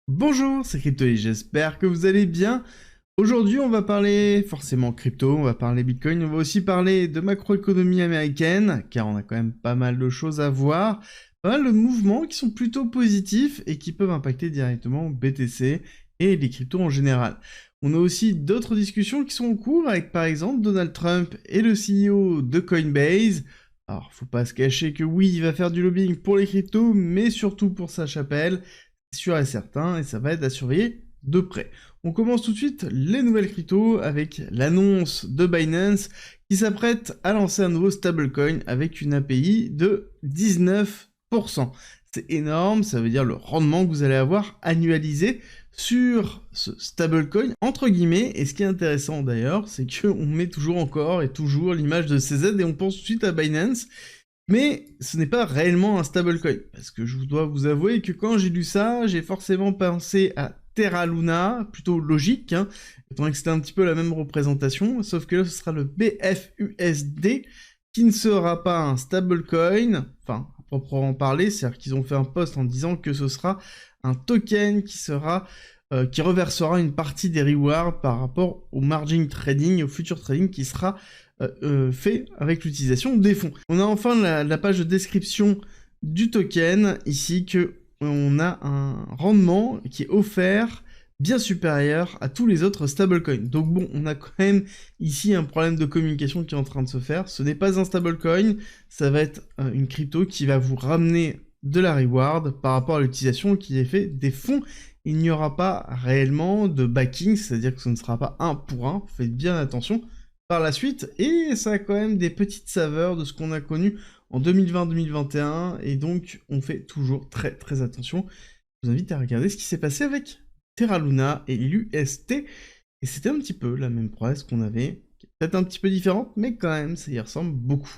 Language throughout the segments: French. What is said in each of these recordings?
Bonjour, c'est Crypto j'espère que vous allez bien. Aujourd'hui, on va parler forcément crypto, on va parler Bitcoin, on va aussi parler de macroéconomie américaine, car on a quand même pas mal de choses à voir, pas mal de mouvements qui sont plutôt positifs et qui peuvent impacter directement BTC et les cryptos en général. On a aussi d'autres discussions qui sont en cours avec par exemple Donald Trump et le CEO de Coinbase. Alors, faut pas se cacher que oui, il va faire du lobbying pour les cryptos, mais surtout pour sa chapelle, sûr et certain, et ça va être à surveiller de près. On commence tout de suite les nouvelles cryptos avec l'annonce de Binance qui s'apprête à lancer un nouveau stablecoin avec une API de 19%. C'est énorme, ça veut dire le rendement que vous allez avoir annualisé sur ce stablecoin, entre guillemets, et ce qui est intéressant d'ailleurs, c'est qu'on met toujours encore et toujours l'image de CZ et on pense tout de suite à Binance, mais ce n'est pas réellement un stablecoin, parce que je dois vous avouer que quand j'ai lu ça, j'ai forcément pensé à Terra Luna, plutôt logique, hein, étant donné que c'était un petit peu la même représentation, sauf que là ce sera le BFUSD, qui ne sera pas un stablecoin, enfin, à proprement parler, c'est-à-dire qu'ils ont fait un post en disant que ce sera un token qui reversera une partie des rewards par rapport au margin trading, au future trading qui sera fait avec l'utilisation des fonds. On a enfin la page de description du token, ici que on a un rendement qui est offert bien supérieur à tous les autres stablecoins. Donc bon, on a quand même ici un problème de communication qui est en train de se faire. Ce n'est pas un stablecoin, ça va être une crypto qui va vous ramener de la reward par rapport à l'utilisation qui est fait des fonds. Il n'y aura pas réellement de backing, c'est-à-dire que ce ne sera pas un pour un, faites bien attention par la suite, et ça a quand même des petites saveurs de ce qu'on a connu en 2020-2021, et donc on fait toujours très très attention. Je vous invite à regarder ce qui s'est passé avec Terra Luna et l'UST, et c'était un petit peu la même promesse qu'on avait, peut-être un petit peu différente, mais quand même ça y ressemble beaucoup.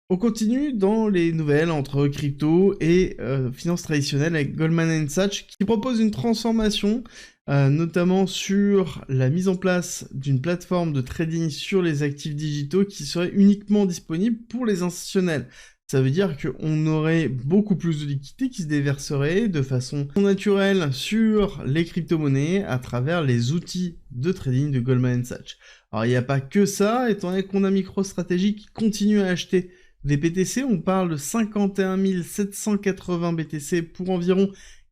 On continue dans les nouvelles entre crypto et finances traditionnelles avec Goldman Sachs qui propose une transformation, notamment sur la mise en place d'une plateforme de trading sur les actifs digitaux qui serait uniquement disponible pour les institutionnels. Ça veut dire qu'on aurait beaucoup plus de liquidités qui se déverseraient de façon naturelle sur les crypto-monnaies à travers les outils de trading de Goldman Sachs. Alors il n'y a pas que ça, étant donné qu'on a MicroStrategy qui continue à acheter des BTC, on parle de 51 780 BTC pour environ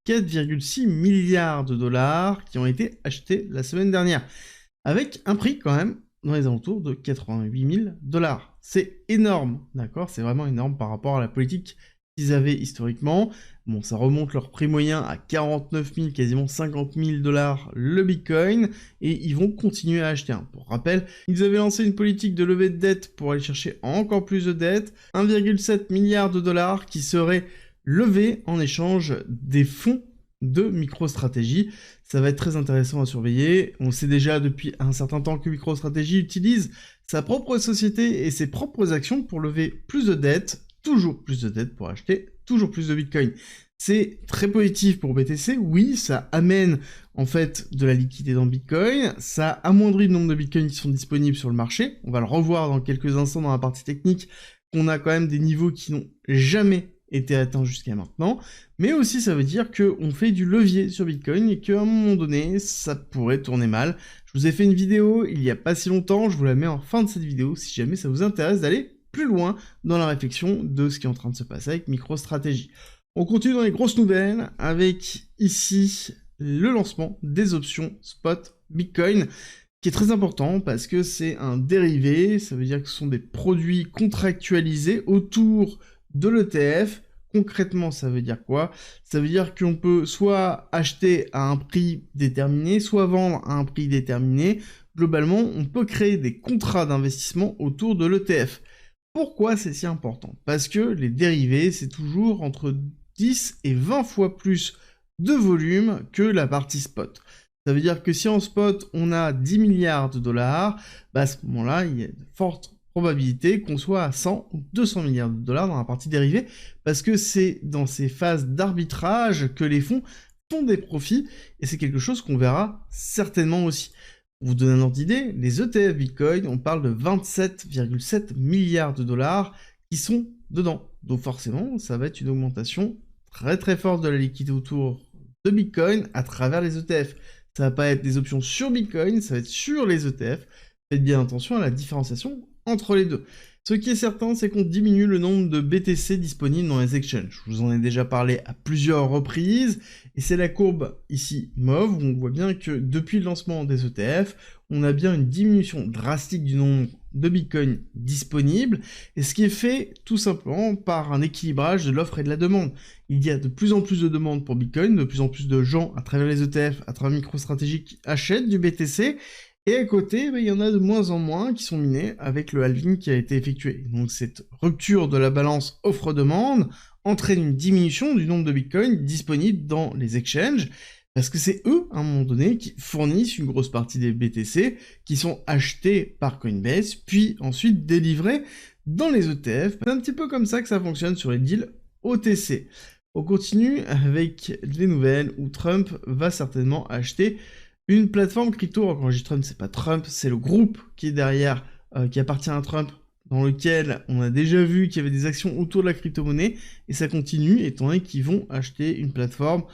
4,6 milliards de dollars qui ont été achetés la semaine dernière, avec un prix quand même dans les alentours de 88 000 dollars. C'est énorme, d'accord? C'est vraiment énorme par rapport à la politique qu'ils avaient historiquement. Bon, ça remonte leur prix moyen à 49 000, quasiment 50 000 dollars le Bitcoin, et ils vont continuer à acheter. Pour rappel, ils avaient lancé une politique de levée de dette pour aller chercher encore plus de dettes, 1,7 milliard de dollars qui seraient levés en échange des fonds de MicroStrategy. Ça va être très intéressant à surveiller. On sait déjà depuis un certain temps que MicroStrategy utilise sa propre société et ses propres actions pour lever plus de dettes, toujours plus de dettes pour acheter toujours plus de Bitcoin. C'est très positif pour BTC, oui, ça amène en fait de la liquidité dans Bitcoin, ça amoindrit le nombre de Bitcoin qui sont disponibles sur le marché, on va le revoir dans quelques instants dans la partie technique, qu'on a quand même des niveaux qui n'ont jamais été atteints jusqu'à maintenant, mais aussi ça veut dire qu'on fait du levier sur Bitcoin et qu'à un moment donné, ça pourrait tourner mal. Je vous ai fait une vidéo il y a pas si longtemps, je vous la mets en fin de cette vidéo si jamais ça vous intéresse d'aller plus loin dans la réflexion de ce qui est en train de se passer avec MicroStrategy. On continue dans les grosses nouvelles avec ici le lancement des options spot Bitcoin, qui est très important parce que c'est un dérivé, ça veut dire que ce sont des produits contractualisés autour de l'ETF. Concrètement, ça veut dire quoi? Ça veut dire qu'on peut soit acheter à un prix déterminé, soit vendre à un prix déterminé. Globalement, on peut créer des contrats d'investissement autour de l'ETF. Pourquoi c'est si important? Parce que les dérivés, c'est toujours entre 10 et 20 fois plus de volume que la partie spot. Ça veut dire que si en spot, on a 10 milliards de dollars, bah à ce moment-là, il y a de fortes probabilités qu'on soit à 100 ou 200 milliards de dollars dans la partie dérivée, parce que c'est dans ces phases d'arbitrage que les fonds font des profits, et c'est quelque chose qu'on verra certainement aussi. Pour vous donner un ordre d'idée, les ETF Bitcoin, on parle de 27,7 milliards de dollars qui sont dedans. Donc forcément, ça va être une augmentation très très forte de la liquidité autour de Bitcoin à travers les ETF. Ça va pas être des options sur Bitcoin, ça va être sur les ETF. Faites bien attention à la différenciation entre les deux. Ce qui est certain, c'est qu'on diminue le nombre de BTC disponibles dans les exchanges. Je vous en ai déjà parlé à plusieurs reprises, et c'est la courbe ici mauve, où on voit bien que depuis le lancement des ETF, on a bien une diminution drastique du nombre de Bitcoin disponibles, et ce qui est fait tout simplement par un équilibrage de l'offre et de la demande. Il y a de plus en plus de demandes pour Bitcoin, de plus en plus de gens à travers les ETF, à travers MicroStrategy qui achètent du BTC, et à côté, il y en a de moins en moins qui sont minés avec le halving qui a été effectué. Donc cette rupture de la balance offre-demande entraîne une diminution du nombre de bitcoins disponibles dans les exchanges, parce que c'est eux, à un moment donné, qui fournissent une grosse partie des BTC, qui sont achetés par Coinbase, puis ensuite délivrés dans les ETF. C'est un petit peu comme ça que ça fonctionne sur les deals OTC. On continue avec les nouvelles où Trump va certainement acheter une plateforme crypto. Quand je dis Trump, c'est pas Trump, c'est le groupe qui est derrière, qui appartient à Trump, dans lequel on a déjà vu qu'il y avait des actions autour de la crypto-monnaie, et ça continue, étant donné qu'ils vont acheter une plateforme,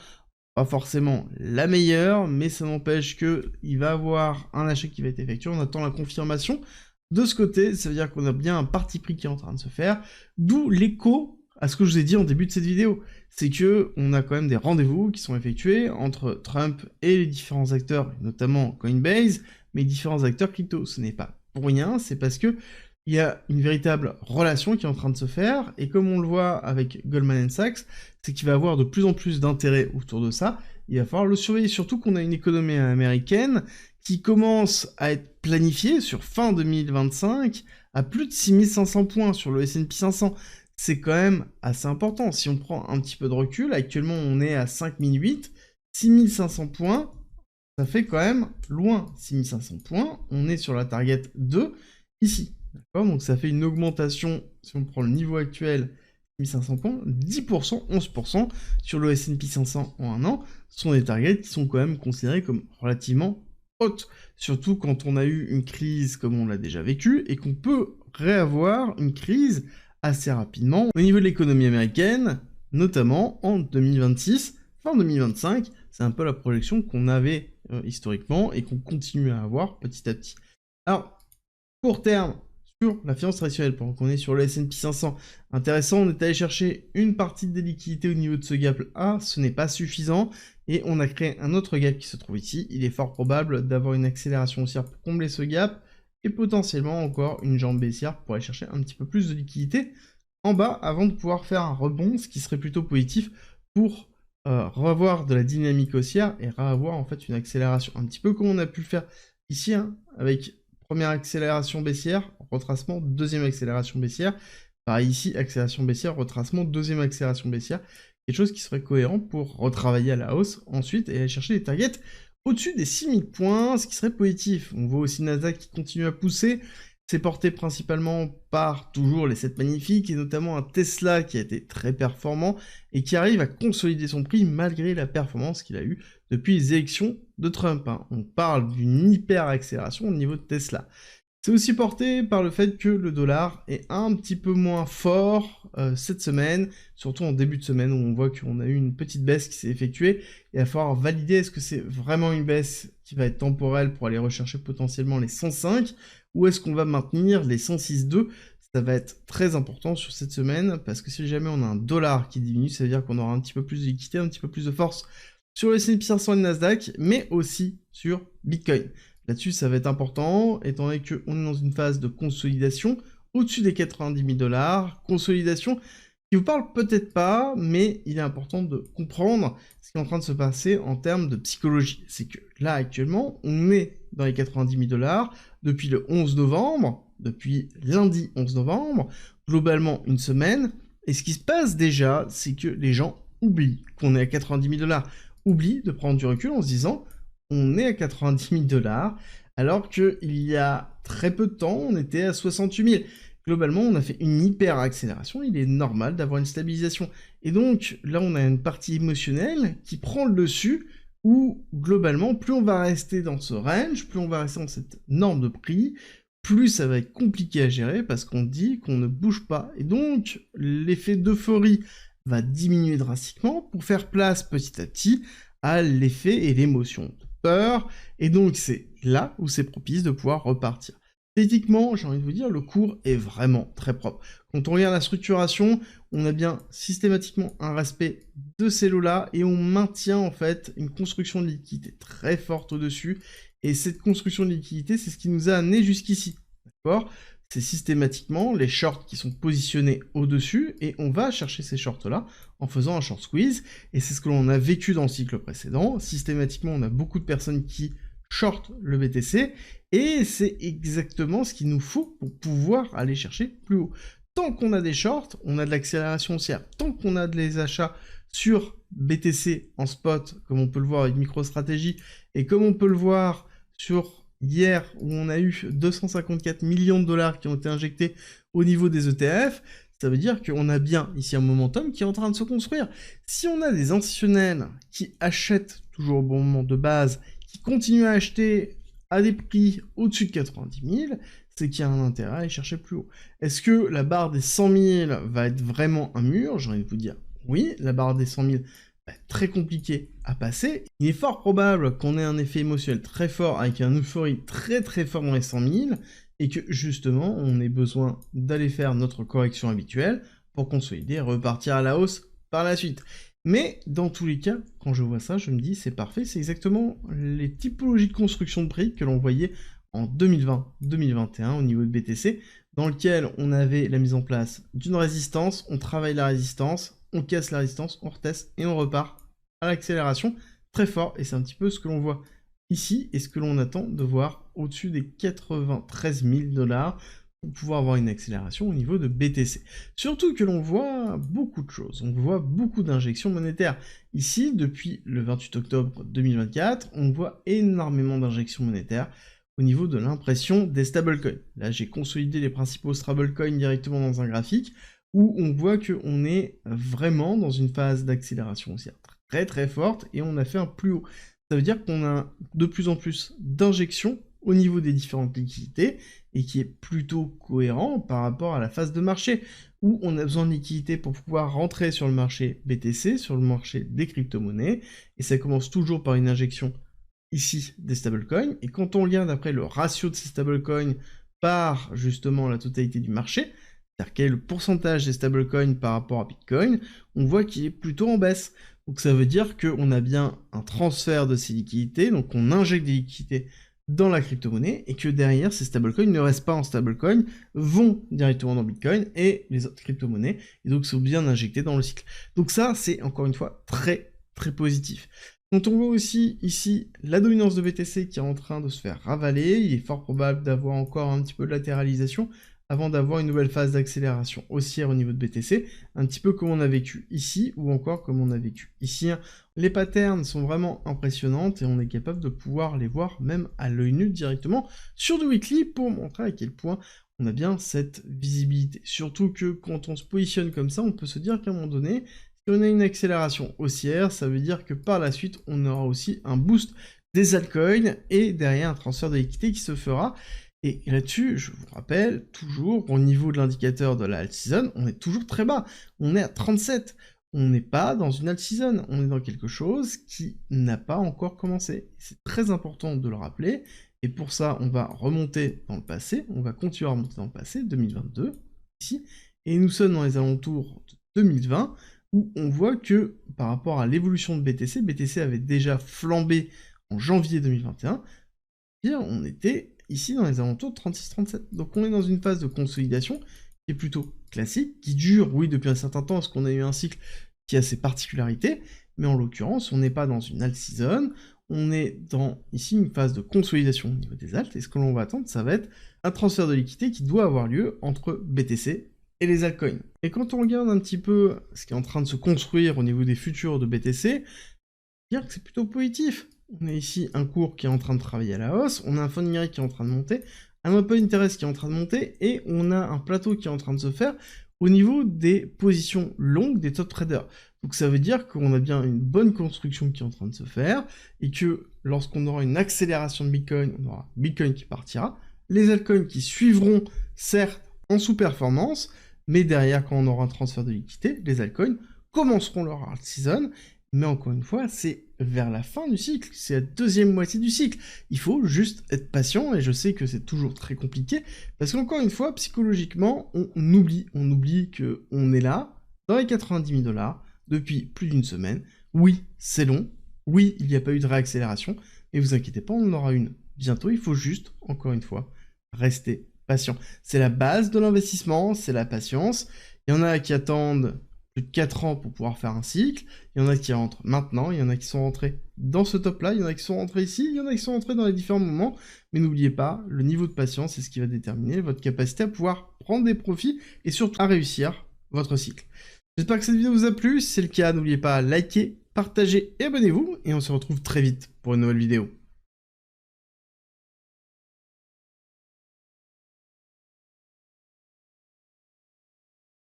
pas forcément la meilleure, mais ça n'empêche qu'il va avoir un achat qui va être effectué, on attend la confirmation. De ce côté, ça veut dire qu'on a bien un parti pris qui est en train de se faire, d'où l'écho à ce que je vous ai dit en début de cette vidéo. C'est que on a quand même des rendez-vous qui sont effectués entre Trump et les différents acteurs, notamment Coinbase, mais différents acteurs crypto. Ce n'est pas pour rien, c'est parce que il y a une véritable relation qui est en train de se faire, et comme on le voit avec Goldman Sachs, c'est qu'il va y avoir de plus en plus d'intérêt autour de ça. Il va falloir le surveiller, surtout qu'on a une économie américaine qui commence à être planifiée sur fin 2025 à plus de 6500 points sur le S&P 500. C'est quand même assez important. Si on prend un petit peu de recul, actuellement on est à 5008, 6500 points, ça fait quand même loin. 6500 points, on est sur la target 2, ici. D'accord, donc ça fait une augmentation, si on prend le niveau actuel, 1500 points, 10%, 11% sur le S&P 500 en un an. Ce sont des targets qui sont quand même considérés comme relativement hautes. Surtout quand on a eu une crise comme on l'a déjà vécu, et qu'on peut réavoir une crise assez rapidement au niveau de l'économie américaine, notamment en 2026, fin 2025, c'est un peu la projection qu'on avait historiquement et qu'on continue à avoir petit à petit. Alors, court terme, sur la finance traditionnelle, pendant qu'on est sur le S&P 500, intéressant, on est allé chercher une partie des liquidités au niveau de ce gap-là, ce n'est pas suffisant, et on a créé un autre gap qui se trouve ici. Il est fort probable d'avoir une accélération haussière pour combler ce gap, et potentiellement encore une jambe baissière pour aller chercher un petit peu plus de liquidité en bas avant de pouvoir faire un rebond, ce qui serait plutôt positif pour revoir de la dynamique haussière et revoir en fait une accélération, un petit peu comme on a pu le faire ici, hein, avec première accélération baissière, retracement, deuxième accélération baissière, pareil ici, accélération baissière, retracement, deuxième accélération baissière, quelque chose qui serait cohérent pour retravailler à la hausse ensuite et aller chercher des targets au-dessus des 6000 points, ce qui serait positif. On voit aussi Nasdaq qui continue à pousser. C'est porté principalement par toujours les 7 magnifiques, et notamment un Tesla qui a été très performant et qui arrive à consolider son prix malgré la performance qu'il a eue depuis les élections de Trump. Hein. On parle d'une hyper-accélération au niveau de Tesla. C'est aussi porté par le fait que le dollar est un petit peu moins fort cette semaine, surtout en début de semaine où on voit qu'on a eu une petite baisse qui s'est effectuée. Il va falloir valider est-ce que c'est vraiment une baisse qui va être temporelle pour aller rechercher potentiellement les 105, ou est-ce qu'on va maintenir les 106,2. Ça va être très important sur cette semaine, parce que si jamais on a un dollar qui diminue, ça veut dire qu'on aura un petit peu plus de liquidité, un petit peu plus de force sur le S&P 500 et le Nasdaq, mais aussi sur Bitcoin. Là-dessus, ça va être important, étant donné qu'on est dans une phase de consolidation au-dessus des 90 000 $, consolidation qui vous parle peut-être pas, mais il est important de comprendre ce qui est en train de se passer en termes de psychologie. C'est que là, actuellement, on est dans les 90 000 $ depuis le 11 novembre, depuis lundi 11 novembre, globalement une semaine, et ce qui se passe déjà, c'est que les gens oublient qu'on est à 90 000 $, oublient de prendre du recul en se disant on est à 90 000 $, alors qu'il y a très peu de temps, on était à 68 000. Globalement, on a fait une hyper accélération, il est normal d'avoir une stabilisation. Et donc, là, on a une partie émotionnelle qui prend le dessus, où, globalement, plus on va rester dans ce range, plus on va rester dans cette norme de prix, plus ça va être compliqué à gérer, parce qu'on dit qu'on ne bouge pas. Et donc, l'effet d'euphorie va diminuer drastiquement pour faire place petit à petit à l'effet et l'émotion de peur, et donc c'est là où c'est propice de pouvoir repartir. Esthétiquement, j'ai envie de vous dire, le cours est vraiment très propre. Quand on regarde la structuration, on a bien systématiquement un respect de ces lots-là, et on maintient en fait une construction de liquidité très forte au-dessus, et cette construction de liquidité, c'est ce qui nous a amené jusqu'ici, d'accord ? C'est systématiquement les shorts qui sont positionnés au-dessus, et on va chercher ces shorts-là en faisant un short squeeze, et c'est ce que l'on a vécu dans le cycle précédent. Systématiquement, on a beaucoup de personnes qui shortent le BTC, et c'est exactement ce qu'il nous faut pour pouvoir aller chercher plus haut. Tant qu'on a des shorts, on a de l'accélération haussière. Tant qu'on a des achats sur BTC en spot, comme on peut le voir avec MicroStrategy, et comme on peut le voir sur hier, où on a eu 254 millions de dollars qui ont été injectés au niveau des ETF, ça veut dire qu'on a bien ici un momentum qui est en train de se construire. Si on a des institutionnels qui achètent toujours au bon moment de base, qui continuent à acheter à des prix au-dessus de 90 000, c'est qu'il y a un intérêt à aller chercher plus haut. Est-ce que la barre des 100 000 va être vraiment un mur? J'ai envie de vous dire oui, la barre des 100 000 va être très compliquée à passer. Il est fort probable qu'on ait un effet émotionnel très fort avec un euphorie très très fort dans les 100 000 et que justement on ait besoin d'aller faire notre correction habituelle pour consolider et repartir à la hausse par la suite. Mais dans tous les cas, quand je vois ça, je me dis c'est parfait, c'est exactement les typologies de construction de prix que l'on voyait en 2020-2021 au niveau de BTC, dans lequel on avait la mise en place d'une résistance, on travaille la résistance, on casse la résistance, on reteste et on repart à l'accélération très fort, et c'est un petit peu ce que l'on voit ici et ce que l'on attend de voir au-dessus des 93 000 dollars pour pouvoir avoir une accélération au niveau de BTC. Surtout que l'on voit beaucoup de choses, on voit beaucoup d'injections monétaires. Ici, depuis le 28 octobre 2024, on voit énormément d'injections monétaires au niveau de l'impression des stablecoins. Là, j'ai consolidé les principaux stablecoins directement dans un graphique où on voit qu'on est vraiment dans une phase d'accélération haussière très très forte et on a fait un plus haut. Ça veut dire qu'on a de plus en plus d'injections au niveau des différentes liquidités et qui est plutôt cohérent par rapport à la phase de marché où on a besoin de liquidités pour pouvoir rentrer sur le marché BTC, sur le marché des crypto-monnaies, et ça commence toujours par une injection ici des stablecoins, et quand on regarde après le ratio de ces stablecoins par justement la totalité du marché, c'est-à-dire quel est le pourcentage des stablecoins par rapport à Bitcoin, on voit qu'il est plutôt en baisse. Donc ça veut dire qu'on a bien un transfert de ces liquidités, donc on injecte des liquidités dans la crypto-monnaie, et que derrière, ces stablecoins ne restent pas en stablecoin, vont directement dans Bitcoin et les autres crypto-monnaies, et donc sont bien injectés dans le cycle. Donc ça, c'est encore une fois très très positif. Quand on voit aussi ici la dominance de BTC qui est en train de se faire ravaler, il est fort probable d'avoir encore un petit peu de latéralisation avant d'avoir une nouvelle phase d'accélération haussière au niveau de BTC, un petit peu comme on a vécu ici, ou encore comme on a vécu ici. Les patterns sont vraiment impressionnantes et on est capable de pouvoir les voir même à l'œil nu directement sur du weekly pour montrer à quel point on a bien cette visibilité. Surtout que quand on se positionne comme ça, on peut se dire qu'à un moment donné, si on a une accélération haussière, ça veut dire que par la suite, on aura aussi un boost des altcoins et derrière un transfert de liquidité qui se fera. Et là-dessus, je vous rappelle, toujours, au niveau de l'indicateur de la alt season, on est toujours très bas. On est à 37. On n'est pas dans une alt season. On est dans quelque chose qui n'a pas encore commencé. C'est très important de le rappeler. Et pour ça, on va remonter dans le passé. On va continuer à remonter dans le passé, 2022, ici. Et nous sommes dans les alentours de 2020, où on voit que, par rapport à l'évolution de BTC, BTC avait déjà flambé en janvier 2021. Et on était ici dans les alentours de 36-37. Donc on est dans une phase de consolidation qui est plutôt classique, qui dure, oui, depuis un certain temps, parce qu'on a eu un cycle qui a ses particularités, mais en l'occurrence, on n'est pas dans une alt season, on est dans, ici, une phase de consolidation au niveau des alts, et ce que l'on va attendre, ça va être un transfert de liquidité qui doit avoir lieu entre BTC et les altcoins. Et quand on regarde un petit peu ce qui est en train de se construire au niveau des futurs de BTC, dire que c'est plutôt positif. On a ici un cours qui est en train de travailler à la hausse, on a un fonds numérique qui est en train de monter, un open interest qui est en train de monter, et on a un plateau qui est en train de se faire au niveau des positions longues des top traders. Donc ça veut dire qu'on a bien une bonne construction qui est en train de se faire, et que lorsqu'on aura une accélération de Bitcoin, on aura Bitcoin qui partira, les altcoins qui suivront, certes, en sous-performance, mais derrière, quand on aura un transfert de liquidité, les altcoins commenceront leur alt season, mais encore une fois, c'est vers la fin du cycle, c'est la deuxième moitié du cycle. Il faut juste être patient, et je sais que c'est toujours très compliqué, parce qu'encore une fois, psychologiquement, on oublie qu'on est là, dans les 90 000 $, depuis plus d'une semaine. Oui, c'est long, oui, il n'y a pas eu de réaccélération, mais vous inquiétez pas, on en aura une bientôt, il faut juste, encore une fois, rester patient. C'est la base de l'investissement, c'est la patience. Il y en a qui attendent plus de 4 ans pour pouvoir faire un cycle, il y en a qui rentrent maintenant, il y en a qui sont rentrés dans ce top-là, il y en a qui sont rentrés ici, il y en a qui sont rentrés dans les différents moments, mais n'oubliez pas, le niveau de patience, c'est ce qui va déterminer votre capacité à pouvoir prendre des profits et surtout à réussir votre cycle. J'espère que cette vidéo vous a plu, si c'est le cas, n'oubliez pas, liker, partager et abonnez-vous, et on se retrouve très vite pour une nouvelle vidéo.